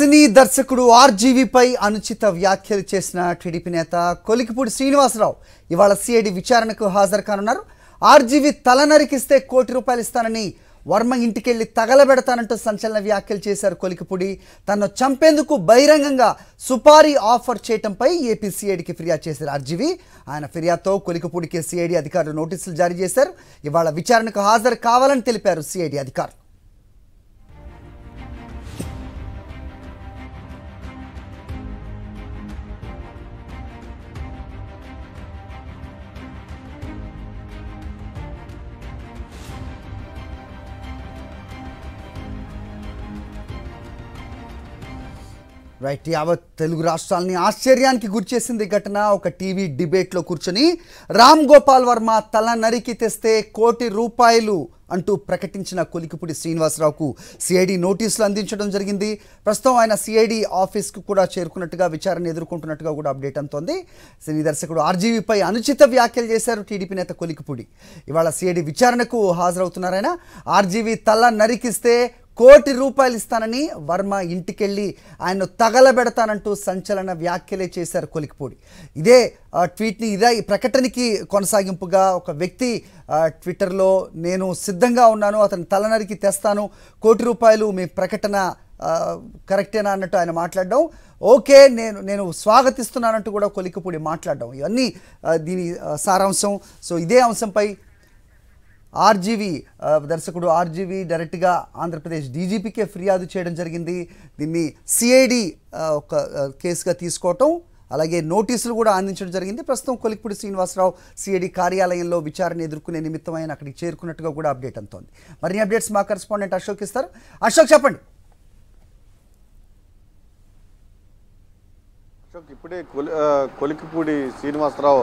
సినీ దర్శకుడు ఆర్జీవీపై అనుచిత వ్యాఖ్యలు చేసిన టీడీపీ నేత కొలికిపూడి శ్రీనివాసరావు ఇవాళ సిఐడి విచారణకు హాజరు కానున్నారు. ఆర్జీవీ తల నరికిస్తే ₹1 కోటి ఇస్తానని వర్మ ఇంటికెళ్లి తగలబెడతానంటూ సంచలన వ్యాఖ్యలు చేశారు కొలికిపూడి. తనను చంపేందుకు బహిరంగంగా సుపారీ ఆఫర్ చేయడంపై ఏపీ సిఐడికి ఫిర్యాదు చేశారు ఆర్జీవీ. ఆయన ఫిర్యాదుతో కొలికిపూడికి సిఐడి అధికారులు నోటీసులు జారీ చేశారు. ఇవాళ విచారణకు హాజరు కావాలని తెలిపారు సిఐడి అధికారులు. రైట్, యావత్ తెలుగు రాష్ట్రాలని ఆశ్చర్యానికి గురిచేసింది ఘటన. ఒక టీవీ డిబేట్లో కూర్చొని రామ్ గోపాల్ వర్మ తల నరికి తెస్తే ₹1 కోటి అంటూ ప్రకటించిన కొలికిపూడి శ్రీనివాసరావుకు సిఐడి నోటీసులు అందించడం జరిగింది. ప్రస్తుతం ఆయన సిఐడి ఆఫీస్కు కూడా చేరుకున్నట్టుగా, విచారణ ఎదుర్కొంటున్నట్టుగా కూడా అప్డేట్ అందుతోంది. సినీ దర్శకుడు ఆర్జీవీపై అనుచిత వ్యాఖ్యలు చేశారు టీడీపీ నేత కొలికిపూడి. ఇవాళ సిఐడి విచారణకు హాజరవుతున్నారైనా. ఆర్జీవీ తల నరికిస్తే ₹1 కోటి ఇస్తానని వర్మ ఇంటికెళ్ళి ఆయన్ను తగలబెడతానంటూ సంచలన వ్యాఖ్యలే చేశారు కొలికిపూడి. ఇదే ట్వీట్ని, ఇదే ప్రకటనకి కొనసాగింపుగా ఒక వ్యక్తి ట్విట్టర్లో నేను సిద్ధంగా ఉన్నాను, అతను తల నరికి తెస్తాను, ₹1 కోటి మీ ప్రకటన కరెక్టేనా అన్నట్టు ఆయన మాట్లాడడం, ఓకే నేను స్వాగతిస్తున్నానంటూ కూడా కొలికిపూడి మాట్లాడడం, ఇవన్నీ దీని సారాంశం. సో ఇదే అంశంపై ఆర్జీవీ దర్శకుడు ఆర్జీవీ డైరెక్ట్గా ఆంధ్రప్రదేశ్ డీజీపీకే ఫిర్యాదు చేయడం జరిగింది. దీన్ని సిఐడి ఒక కేసుగా తీసుకోవటం, అలాగే నోటీసులు కూడా అందించడం జరిగింది. ప్రస్తుతం కొలికిపూడి శ్రీనివాసరావు సిఐడి కార్యాలయంలో విచారణ ఎదుర్కొనే నిమిత్తమైన అక్కడికి చేరుకున్నట్టుగా కూడా అప్డేట్ అందుతోంది. మరిన్ని అప్డేట్స్ మా కరెస్పాండెంట్ అశోక్ ఇస్తారు. అశోక్, చెప్పండి. అశోక్, ఇప్పుడే కొలికిపూడి శ్రీనివాసరావు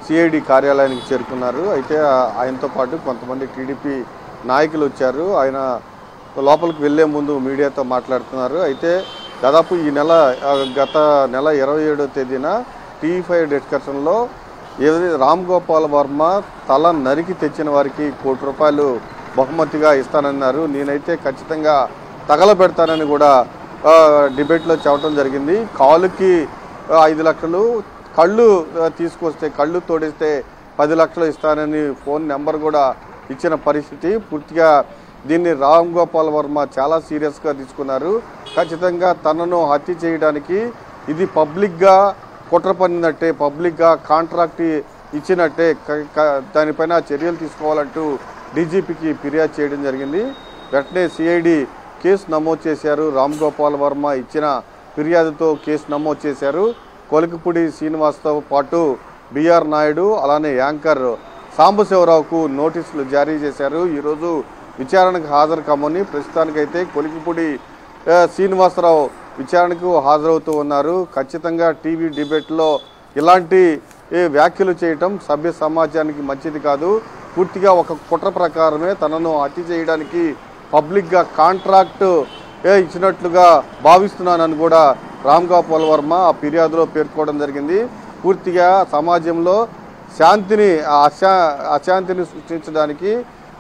సిఐడి కార్యాలయానికి చేరుకున్నారు. అయితే ఆయనతో పాటు కొంతమంది టీడీపీ నాయకులు వచ్చారు. ఆయన లోపలికి వెళ్లే ముందు మీడియాతో మాట్లాడుతున్నారు. అయితే దాదాపు ఈ గత నెల 27వ తేదీన టీవీ5 డిస్కషన్లో ఏదైతే రామ్ గోపాల్ వర్మ తల నరికి తెచ్చిన వారికి ₹1 కోటి బహుమతిగా ఇస్తానన్నారు. నేనైతే ఖచ్చితంగా తగలబెడతానని కూడా డిబేట్లో చెప్పడం జరిగింది. కాలుకి 5 లక్షలు, కళ్ళు తీసుకొస్తే, కళ్ళు తోడిస్తే 10 లక్షలు ఇస్తానని ఫోన్ నెంబర్ కూడా ఇచ్చిన పరిస్థితి. పూర్తిగా దీన్ని రామ్ గోపాల్ వర్మ చాలా సీరియస్గా తీసుకున్నారు. ఖచ్చితంగా తనను హత్య చేయడానికి ఇది పబ్లిక్గా కుట్ర పన్నినట్టే, పబ్లిక్గా కాంట్రాక్ట్ ఇచ్చినట్టే, దానిపైన చర్యలు తీసుకోవాలంటూ డీజీపీకి ఫిర్యాదు చేయడం జరిగింది. వెంటనే సిఐడి కేసు నమోదు చేశారు. రామ్ గోపాల్ వర్మ ఇచ్చిన ఫిర్యాదుతో కేసు నమోదు చేశారు. కొలికిపూడి శ్రీనివాస్తో పాటు బిఆర్ నాయుడు, అలానే యాంకర్ సాంబశివరావుకు నోటీసులు జారీ చేశారు. ఈరోజు విచారణకు హాజరు కమ్మని ప్రస్తుతానికైతే కొలికిపూడి శ్రీనివాసరావు విచారణకు హాజరవుతూ ఉన్నారు. ఖచ్చితంగా టీవీ డిబేట్లో ఇలాంటి వ్యాఖ్యలు చేయటం సభ్య సమాజానికి మంచిది కాదు. పూర్తిగా ఒక కుట్ర ప్రకారమే తనను హత్య చేయడానికి పబ్లిక్గా కాంట్రాక్ట్ ఇచ్చినట్లుగా భావిస్తున్నానని కూడా రామ్ గోపాల్ వర్మ ఆ ఫిర్యాదులో పేర్కోవడం జరిగింది. పూర్తిగా సమాజంలో అశాంతిని సృష్టించడానికి,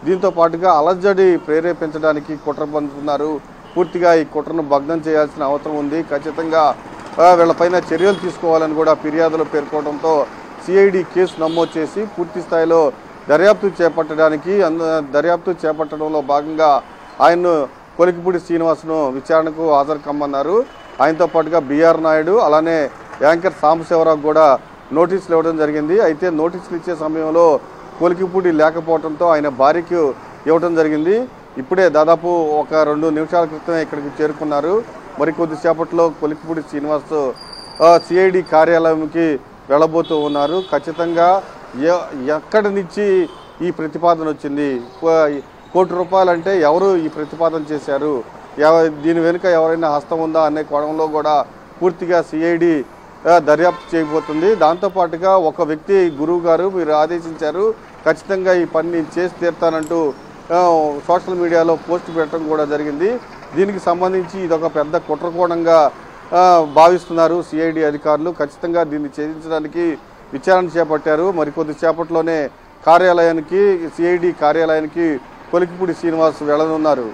దీంతో పాటుగా అలజడి ప్రేరేపించడానికి కుట్ర పొందుతున్నారు. పూర్తిగా ఈ కుట్రను భగ్నం చేయాల్సిన అవసరం ఉంది. ఖచ్చితంగా వీళ్ళపైన చర్యలు తీసుకోవాలని కూడా ఫిర్యాదులో పేర్కోవడంతో సిఐడి కేసు నమోదు చేసి పూర్తి స్థాయిలో దర్యాప్తు చేపట్టడంలో భాగంగా ఆయన్ను కొలికిపూడి శ్రీనివాస్ను విచారణకు హాజరు కమ్మన్నారు. ఆయనతో పాటుగా బిఆర్ నాయుడు, అలానే యాంకర్ సాంబశివరావు కూడా నోటీసులు ఇవ్వడం జరిగింది. అయితే నోటీసులు ఇచ్చే సమయంలో కొలికిపూడి లేకపోవడంతో ఆయన భార్యకు ఇవ్వడం జరిగింది. ఇప్పుడే దాదాపు ఒక 2 నిమిషాల క్రితమే ఇక్కడికి చేరుకున్నారు. మరికొద్దిసేపట్లో కొలికిపూడి శ్రీనివాస్ సిఐడి కార్యాలయంకి వెళ్ళబోతూ ఉన్నారు. ఖచ్చితంగా ఎక్కడి నుంచి ఈ ప్రతిపాదన వచ్చింది, ₹1 కోటి అంటే ఎవరు ఈ ప్రతిపాదన చేశారు, దీని వెనుక ఎవరైనా హస్తం ఉందా అనే కోణంలో కూడా పూర్తిగా సిఐడి దర్యాప్తు చేయబోతుంది. దాంతోపాటుగా ఒక వ్యక్తి, గురువు గారు మీరు ఆదేశించారు, ఖచ్చితంగా ఈ పని చేసి తీరుతానంటూ సోషల్ మీడియాలో పోస్ట్ పెట్టడం కూడా జరిగింది. దీనికి సంబంధించి ఇదొక పెద్ద కుట్రకోణంగా భావిస్తున్నారు సిఐడి అధికారులు. ఖచ్చితంగా దీన్ని ఛేదించడానికి విచారణ చేపట్టారు. మరికొద్దిసేపట్లోనే సిఐడి కార్యాలయానికి కొలికిపూడి శ్రీనివాస్ వెళ్ళనున్నారు.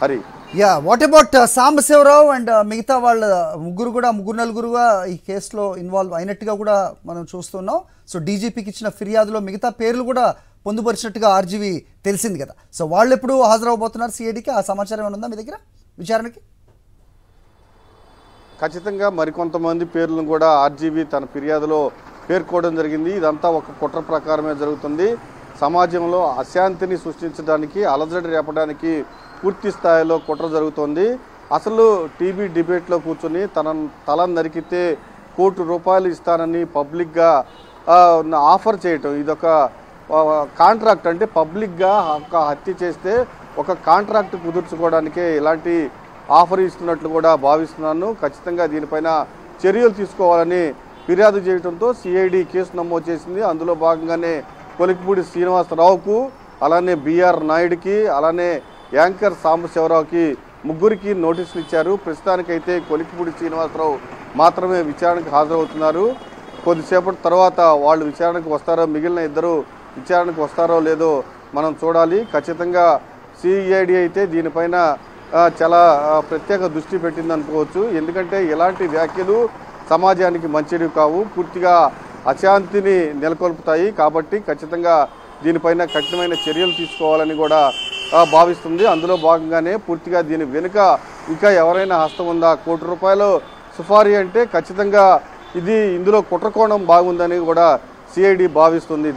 Hari. Yeah what about Sambasivarao and మిగతా వాళ్ళ ముగ్గురు నలుగురుగా ఈ కేసులో ఇన్వాల్వ్ అయినట్టుగా కూడా మనం చూస్తున్నాం. సో డీజీపీకి ఇచ్చిన ఫిర్యాదులో మిగతా పేర్లు కూడా పొందుపరిచినట్టుగా ఆర్జీవీ తెలిసింది కదా. సో వాళ్ళు ఎప్పుడు హాజరవబోతున్నారు సిఐడికి? ఆ సమాచారం ఏమైనా ఉందా మీ దగ్గర విచారణకి? ఖచ్చితంగా మరికొంతమంది పేర్లను కూడా ఆర్జీవీ తన ఫిర్యాదులో పేర్కోవడం జరిగింది. ఇదంతా ఒక కుట్ర ప్రకారమే జరుగుతుంది. సమాజంలో అశాంతిని సృష్టించడానికి, అలజడి రేపడానికి పూర్తి స్థాయిలో కుట్ర జరుగుతోంది. అసలు టీవీ డిబేట్లో కూర్చొని తల నరికితే ₹1 ఇస్తానని పబ్లిక్గా ఆఫర్ చేయటం, ఇదొక కాంట్రాక్ట్. అంటే పబ్లిక్గా ఒక హత్య చేస్తే ఒక కాంట్రాక్ట్ కుదుర్చుకోవడానికే ఇలాంటి ఆఫర్ ఇస్తున్నట్లు కూడా భావిస్తున్నాను. ఖచ్చితంగా దీనిపైన చర్యలు తీసుకోవాలని ఫిర్యాదు చేయడంతో సిఐడి కేసు నమోదు చేసింది. అందులో భాగంగానే కొలికిపూడి శ్రీనివాసరావుకు, అలానే బిఆర్ నాయుడికి, అలానే యాంకర్ సాంబశివరావుకి ముగ్గురికి నోటీసులు ఇచ్చారు. ప్రస్తుతానికైతే కొలికిపూడి శ్రీనివాసరావు మాత్రమే విచారణకు హాజరవుతున్నారు. కొద్దిసేపటి తర్వాత వాళ్ళు విచారణకు వస్తారో, మిగిలిన ఇద్దరు విచారణకు వస్తారో లేదో మనం చూడాలి. ఖచ్చితంగా సిఐడి అయితే దీనిపైన చాలా ప్రత్యేక దృష్టి పెట్టిందనుకోవచ్చు. ఎందుకంటే ఇలాంటి వ్యాఖ్యలు సమాజానికి మంచివి కావు, పూర్తిగా అశాంతిని నెలకొల్పుతాయి. కాబట్టి ఖచ్చితంగా దీనిపైన కఠినమైన చర్యలు తీసుకోవాలని కూడా భావిస్తుంది. అందులో భాగంగానే పూర్తిగా దీని వెనుక ఇంకా ఎవరైనా హస్తం ఉందా, ₹1 సుపారీ అంటే ఖచ్చితంగా ఇందులో కుట్రకోణం బాగుందని కూడా సిఐడి భావిస్తుంది.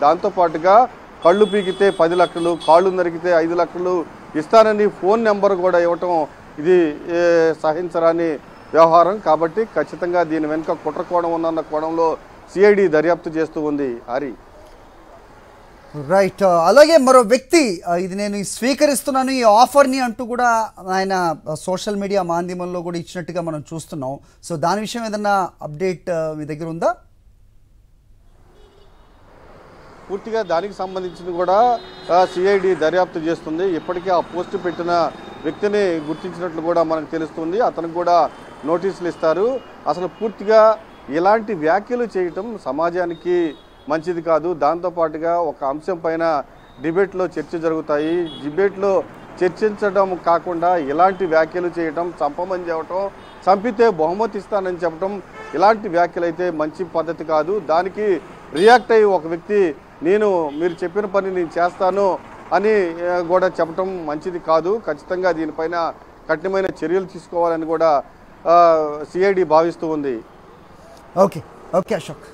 దాంతోపాటుగా కళ్ళు పీకితే 10 లక్షలు, కాళ్ళు నరికితే 5 లక్షలు ఇస్తానని ఫోన్ నెంబర్ కూడా ఇవ్వటం ఇది సహించరాని వ్యవహారం. కాబట్టి ఖచ్చితంగా దీని వెనుక కుట్రకోణం ఉందన్న కోణంలో సిఐడి దర్యాప్తు చేస్తూ ఉంది. హరి రైట్. అలాగే మరో వ్యక్తి ఇది నేను స్వీకరిస్తున్నాను ఈ ఆఫర్ని అంటూ కూడా ఆయన సోషల్ మీడియా మాధ్యమంలో కూడా ఇచ్చినట్టుగా మనం చూస్తున్నాం. సో దాని విషయం ఏదన్నా అప్డేట్ మీ దగ్గర ఉందా? పూర్తిగా దానికి సంబంధించింది కూడా సిఐడి దర్యాప్తు చేస్తుంది. ఇప్పటికే ఆ పోస్టు పెట్టిన వ్యక్తిని గుర్తించినట్లు కూడా మనకు తెలుస్తుంది. అతనికి కూడా నోటీసులు ఇస్తారు. అసలు పూర్తిగా ఇలాంటి వ్యాఖ్యలు చేయటం సమాజానికి మంచిది కాదు. దాంతోపాటుగా ఒక అంశం పైన డిబేట్లో చర్చ జరుగుతాయి. డిబేట్లో చర్చించడం కాకుండా ఇలాంటి వ్యాఖ్యలు చేయటం, చంపమని చెప్పటం, చంపితే బహుమతి ఇస్తానని చెప్పటం, ఇలాంటి వ్యాఖ్యలు అయితే మంచి పద్ధతి కాదు. దానికి రియాక్ట్ అయ్యి ఒక వ్యక్తి మీరు చెప్పిన పని నేను చేస్తాను అని కూడా చెప్పటం మంచిది కాదు. ఖచ్చితంగా దీనిపైన కఠినమైన చర్యలు తీసుకోవాలని కూడా సిఐడి భావిస్తూ ఉంది. ఓకే అశోక్.